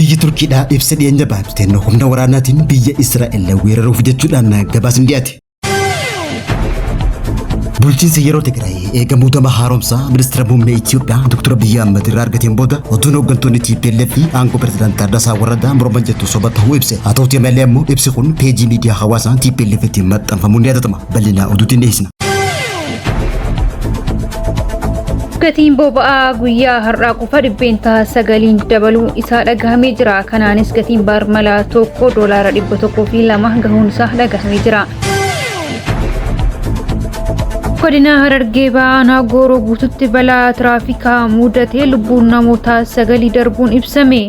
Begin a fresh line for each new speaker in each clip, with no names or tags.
biyya Turkiidhaa ibsa dhiyeenya baafteen humna waraanaatiin biyya Israa'el weeraruuf jechuudhaan gabaasni dhiyaate. Bulchiinsa yeroo Tigraay eegamuu dama haaromsaa ministeera muummee Itoophiyaa Dr. Abiy Ahmed irraa argateen booda oduun hooggantoonni TPLF fi aangoo pirezidaantii Taaddasaa Warradaa morman jettu soba ta'uu ibse. Haa ta'uutii malee immoo ibsi kun peejii miidiyaa hawaasaa TPLFtiin maxxanfamuun ni yaadatama. Bal'inaa oduutiin dhiyeessina.
Gatiin boba'aa guyyaa har'aa qofa dhibbeentaa 9 dabaluu isaa dhagahamee jira. Kanaanis gatiin baarmalaa tokko $102 gahuun isaa dhagahamee jira. Godina Harargee Bahaa Gooroo guututti balaa tiraafikaa mudatee lubbuun namoota 9 darbuun ibsame.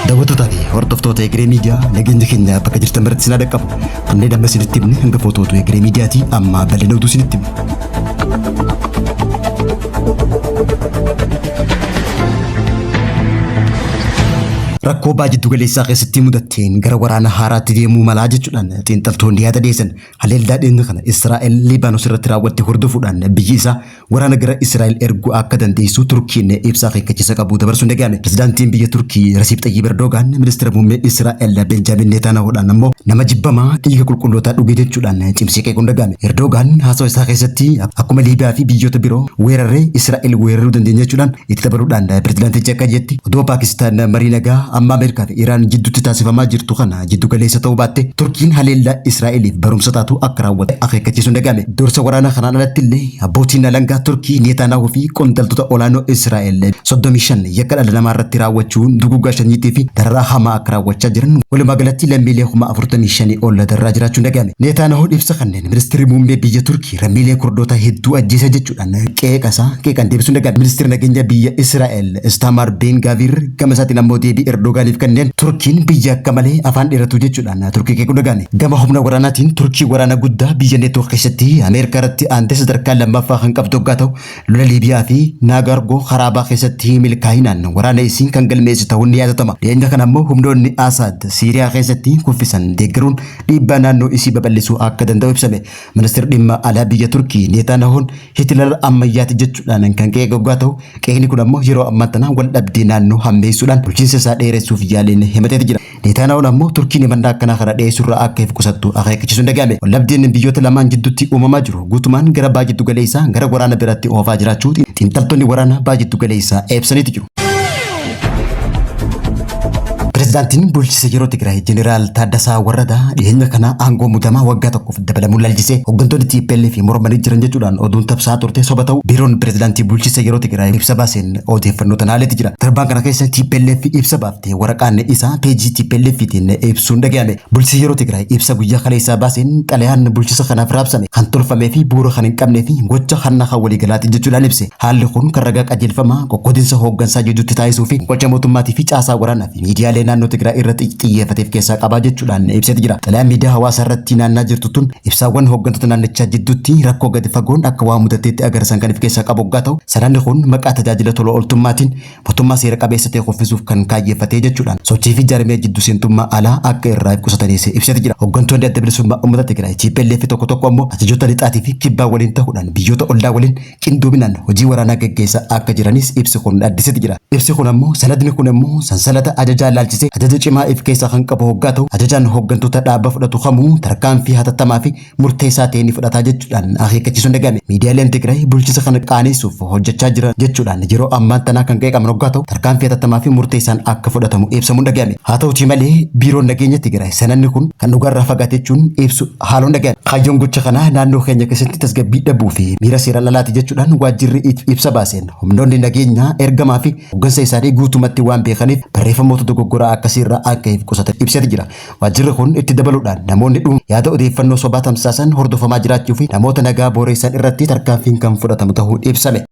Daawwattootaa fi hordoftoota Egeree Miidiyaa nageenya keenya bakka jirtan maratti sinaa dhaqqabu. Kunneen amma isinitti himne hanga footootu Egeree Miidiyaatii amma bal'ina oduu isinitti himne. Rakkoo baajjiddu galeessaa keessatti mudateen gara waraana haaraatti deemuu malaa jechuudhaan xiinxaltoonni yaada dhiyeessan. Haleellaa dhiyeenya kana Israa'el Liibaanos irratti raawwatte hordofuudhaan biyyi isaa waraana gara Israa'el erguu akka dandeessu Turkiin ibsa akeekkachiisa qabu dabarsuun dhaga'ame. Pirezidaantiin biyya Turkii Rasiib Xayyib Erdogaan ministeera muummee Israa'el Benjaamin Netanyahuudhaan ammoo nama jibbamaa dhiiga qulqullootaa dhuge jechuudhaan cimsee qeequun dhaga'ame. Erdogaan haasawaa isaa keessatti akkuma Liibiyaa fi biyyoota biroo weeraree Israa'el weeraruu dandeenya jechuudhaan itti dabaluudhaan pirezidaantichi akka jetti odoo Paakistaan marii nagaa amma Ameerikaa fi Iraan jidduutti taasifamaa jirtu kana jiddu galeessa ta'uu baatte Turkiin haleellaa Israa'eliif barumsa taatu akka raawwate akeekkachiisuun dhaga'ame. Dursa waraana kanaan alatti illee abbootiin alangaa Turkii Netanyaahuu fi qondaaltota olaanoo Israa'el 35 yakka dhala namaa irratti raawwachuun duguuggaa shanyiitii fi dararaa hamaa akka raawwachaa jiran walumaa galatti lammiilee 45,000 ol darraa jiraachuun dhaga'ame. Netanyaahuu ibsa kanneen ministeerri muummee biyya Turkii lammiilee kurdoota hedduu ajjeesa jechuudhaan qeeqaan deebisuun dhaga'ame. Ministeerri nageenya biyya Israa'el Itamar Ben Gvir gama isaatiin ammoo deebii Erdogaaniif kanneen Turkiin biyya akka malee afaan dheeratu jechuudhaan Turkii qeequun dhaga'ame. Gama humna waraanaatiin Turkii waraana guddaa biyya neetoo keessatti Ameerikaa irratti aantee sadarkaa lammaffaa kan qabdu hoggaa ta'u lola Liibiyaa fi Naagargoo Karaabaa keessatti milkaa'inaan waraana isiin kan galmeessu ta'uun ni yaadatama. Dhiyeenya kana ammoo humnoonni Asaad Siiriyaa keessatti kuffisan deeggaruun dhiibbaa naannoo isii babal'isuu akka danda'u ibsame. Ministeerri dhimma alaa biyya Turkii Netanyahuun Hitler ammayyaati jechuudhaan kan qeeqe hoggaa ta'u qeeqni kun ammoo yeroo ammaa tana wal dhabdee naannoo hammeessuudhaan bulchiinsa isaa dheeressuuf yaaleen himatee jira. Netanyahuun ammoo Turkiin himannaa akkanaa kana dhiyeessurraa akka if qusattu akeekkachiisuun dhaga'ame. Waldhabdeen biyyoota lamaan jidduutti uumamaa jiru guutumaan gara baajjiddu galeessaa gara waraana biraatti oofaa jiraachuu xiinxaltoonni waraana baajjiddu galeessaa ibsaniiti jiru. Pirezidaantiin bulchiinsa yeroo Tigraay Jeneraal Taaddasaa Warradaa dhiyeenya kana aangoo muudamaa waggaa tokkoof dabalamuun laalchisee hooggantoonni TPLF mormanii jiran jechuudhaan oduun tamsa'aa turte soba ta'u biiroon pirezidaantii bulchiinsa yeroo Tigraay ibsa baaseen odeeffannoo tanaaleeti jira. Darbaan kana keessa TPLF ibsa baaftee waraqaan isaa peejii TPLFtiin ibsuun dhaga'ame. Bulchiinsa yeroo Tigraay ibsa guyyaa kaleessaa baaseen xalayaan bulchiinsa kanaaf raabsame kan tolfamee fi bu'uura kan hin qabnee fi gocha hanna kan waliigalaati jechuudhaan ibse. Haalli kun kan ragaa qajeelfamaa qoqqoodinsa hooggansaa jidduutti taasisuu fi gocha mootummaatii fi caasaa waraanaa fi miidiyaalee naannoo Tigraay irratti xiyyeeffateef keessaa qabaa jechuudhaan ibsee jira. Xalayaan miidiyaa hawaasaa irratti naannaa jirtu tun ibsaawwan hooggantoota naannichaa jidduutti rakkoo gadi fagoon akka waa mudateetti agarsiisan kan of keessaa qabu hoggaa ta'u sanadni kun maqaa tajaajila tola ooltummaatiin mootummaa seera qabeessa ta'e kuffisuuf kan kaayyeeffatee jechuudhaan sochii fi jaarmee jidduu seentummaa alaa akka irraa qusatanis ibsee jira. Hooggantoonni adda bilisummaa uummata Tigraay TPLF tokko tokko ammoo ajajoota lixaatii fi kibbaa waliin ta'uudhaan biyyoota ollaa waliin qindoominaan hojii waraanaa gaggeessaa akka jiranis ibsi kun addisee jira. Ibsi kun ammoo sanadni kun ammoo sansalata ajajaa laalchisee ajaja cimaa if keessaa kan qabu hoggaa ta'u ajajaan hooggantoota dhaabaa fudhatu kamuu tarkaanfii hatattamaa fi murteessaa ta'e ni fudhata jechuudhaan akeekkachiisuun dhaga'ame. Miidiyaaleen Tigraay bulchiinsa kana qaanessuuf hojjechaa jiran jechuudhaan yeroo ammaa tanaa kan qeeqaman hoggaa ta'u tarkaanfii hatattamaa fi murteessaan akka fudhatamu ibsamuun dhaga'ame. Haa ta'uutii malee biiroon nageenya Tigraay sanadni kun kan dhugaarraa fagaatechuun ibsu haaluun dhaga'ame. Kaayyoon gocha kanaa naannoo keenya keessatti tasgabbii dhabuu fi miira seeraan alaati jechuudhaan waajjirri ibsa baaseen humnoonni nageenyaa ergamaa fi hooggansa isaanii guutumatti waan beekaniif barreeffamoota dogoggoraa akkasiirraa akka if qusatan ibsee jira. Waajjirri kun itti dabaluudhaan namoonni dhuunfaa yaada odeeffannoo sobaa tamsaasan hordofamaa jiraachuu fi namoota nagaa booreessan irratti tarkaanfiin kan fudhatamu ta'uu ibsame.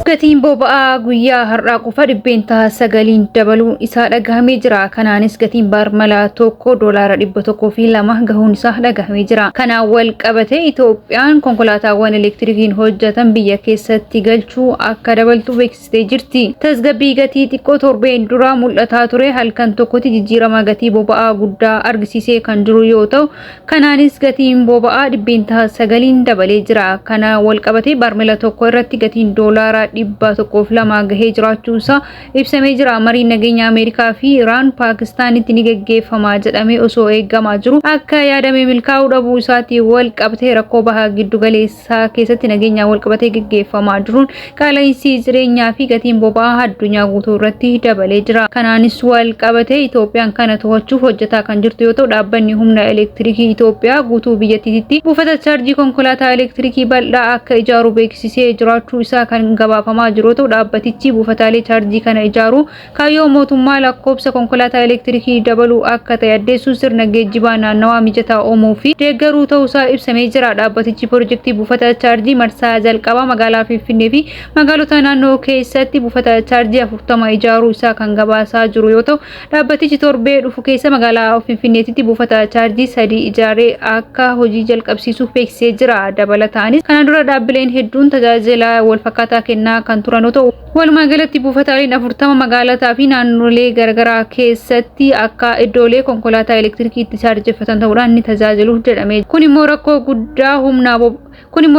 Gatiin boba'aa guyyaa har'aa qofa dhibbeentaa 9 dabaluu isaa dhagahamee jira. Kanaanis gatiin baarmalaa tokko $102 gahuun isaa dhagahamee jira. Kanaan wal qabatee Itoophiyaan konkolaataawwan elektirikiin hojjetan biyya keessatti galchuu akka dabaltu beeksistee jirti. Tasgabbii gatii xiqqoo torbeen dura mul'ataa ture halkan tokkotti jijjiirama gatii boba'aa guddaa argisiisee kan jiru yoo ta'u kanaanis gatiin boba'aa dhibbeentaa 9 dabalee jira. Kanaan wal qabatee baarmela tokko irratti gatiin doolaaraa dhibba tokkoof lama gahee jiraachuusaa ibsamee jira. Mariin nageenya Ameerikaa fi Iraan Paakistaanitti ni gaggeeffama jedhamee osoo eegamaa jiru akka yaadame milkaa'uu dhabuu isaatiin wal qabatee rakkoo bahaa giddu galeessaa keessatti nageenya wal qabatee gaggeeffamaa jiruun qaala'insi jireenyaa fi gatiin boba'aa addunyaa guutuu irratti dabalee jira. Kanaanis wal qabatee Itoophiyaan kana to'achuuf hojjetaa kan jirtu yoo ta'u dhaabbanni humna elektirikii Itoophiyaa guutuu biyyattiitti buufata chaarjii konkolaataa elektirikii bal'aa akka ijaaru beeksisee jiraachuu isaa kan gabaafamaa jiru yoo ta'u dhaabbatichi buufataalee chaarjii kana ijaaru kaayyoo mootummaa lakkoofsa konkolaataa elektirikii dabaluu akka ta'e addeessuu sirna geejjibaa naannawaa mijataa uumuu fi deeggaruu ta'uusaa ibsamee jira. Dhaabbatichi piroojeektii buufata chaarjii marsaa jalqabaa magaalaa Finfinnee fi magaalota naannoo keessatti buufata chaarjii 40 ijaaruu isaa kan gabaasaa jiru yoo ta'u dhaabbatichi torbee dhufu keessa magaalaa Finfinneetti buufata chaarjii 3 ijaaree akka hojii jalqabsiisuuf beeksisee jira. Dabalataanis kana dura dhaabbileen hedduun tajaajila wal fakkaataa kennaa kan turan yoo ta'u walumaa galatti buufataaleen 40 magaalotaa fi naannolee garaagaraa keessatti akka iddoolee konkolaataa elektirikii itti chaarjeffatan ta'uudhaan ni tajaajilu jedhame. Kun immoo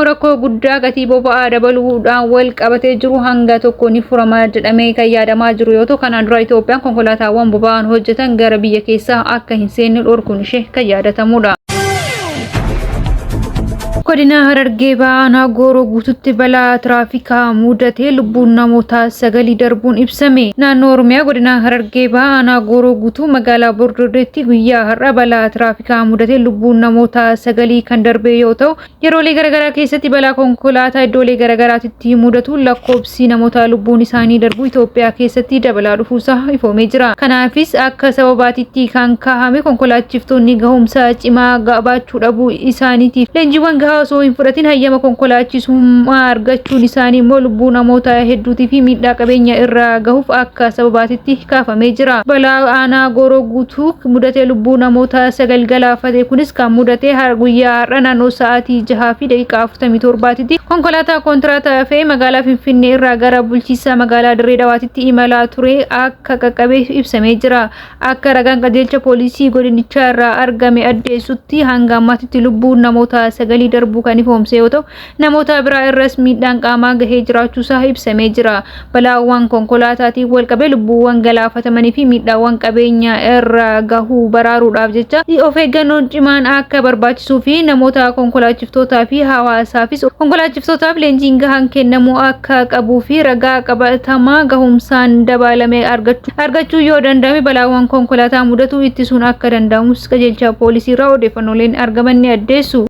rakkoo guddaa gatii boba'aa dabaluudhaan wal qabatee jiru hanga tokko ni furama jedhamee kan yaadamaa jiru yoo ta'u kanaan dura Itoophiyaan konkolaataawwan boba'aan hojjetan gara biyya keessaa akka hin seenne dhorkuun ishee kan yaadatamudha. Godina Harargee Bahaa Gooroo guututti balaa tiraafikaa mudatee lubbuun namoota 9 darbuun ibsame. Naannoo Oromiyaa godina Harargee Bahaa Gooroo guutuu magaalaa Bordodeetti guyyaa har'a balaa tiraafikaa mudatee lubbuun namoota 9 kan darbe yoo ta'u yeroolee garaagaraa keessatti balaa konkolaataa iddoolee garaagaraatti mudatu lakkoofsi namoota lubbuun isaanii darbu Itoophiyaa keessatti dabalaa dhufuusaa ifoomee jira. Kanaafis akka sababaatitti kan kaa'ame konkolaachiftonni gahumsa cimaa qabaachuu dhabuu isaaniitiif leenjiiwwan gahaa osoo hin fudhatin hayyama konkolaachisummaa argachuun isaanii immoo lubbuu namoota hedduutii fi miidhaa qabeenya irraa gahuuf akka sababaatitti kaafamee jira. Balaa aanaa Gooroo guutuu mudatee lubbuu namoota 9 galaafate kunis kan mudate guyyaa har'a naannoo sa'aatii 6:47tti konkolaataa kontiraataa fe'ee magaalaa Finfinnee irraa gara bulchiinsa magaalaa Dirree Dhawaatitti imalaa ture akka qaqqabe ibsamee jira. Akka ragaan qajeelcha poolisii godinichaa irraa argame addeessutti hanga ammaatti lubbuun namoota 9 darbuu kan ifoomse yoo ta'u namoota biraa irras miidhaan qaamaa gahee jiraachuusaa ibsamee jira. Balaawwan konkolaataatiin wal qabee lubbuuwwan galaafatamanii fi miidhaawwan qabeenya irraa gahuu baraaruudhaaf jecha of eeggannoon cimaan akka barbaachisuu fi namoota konkolaachiftootaa fi hawaasaafis konkolaachiftootaaf leenjiin gahaan kennamuu akka qabuu fi ragaa qabatamaa gahumsaan dabalame argachuu yoo danda'ame balaawwan konkolaataa mudatu ittisuun akka danda'amus qajeelcha poolisii irraa odeeffannooleen argaman ni addeessu.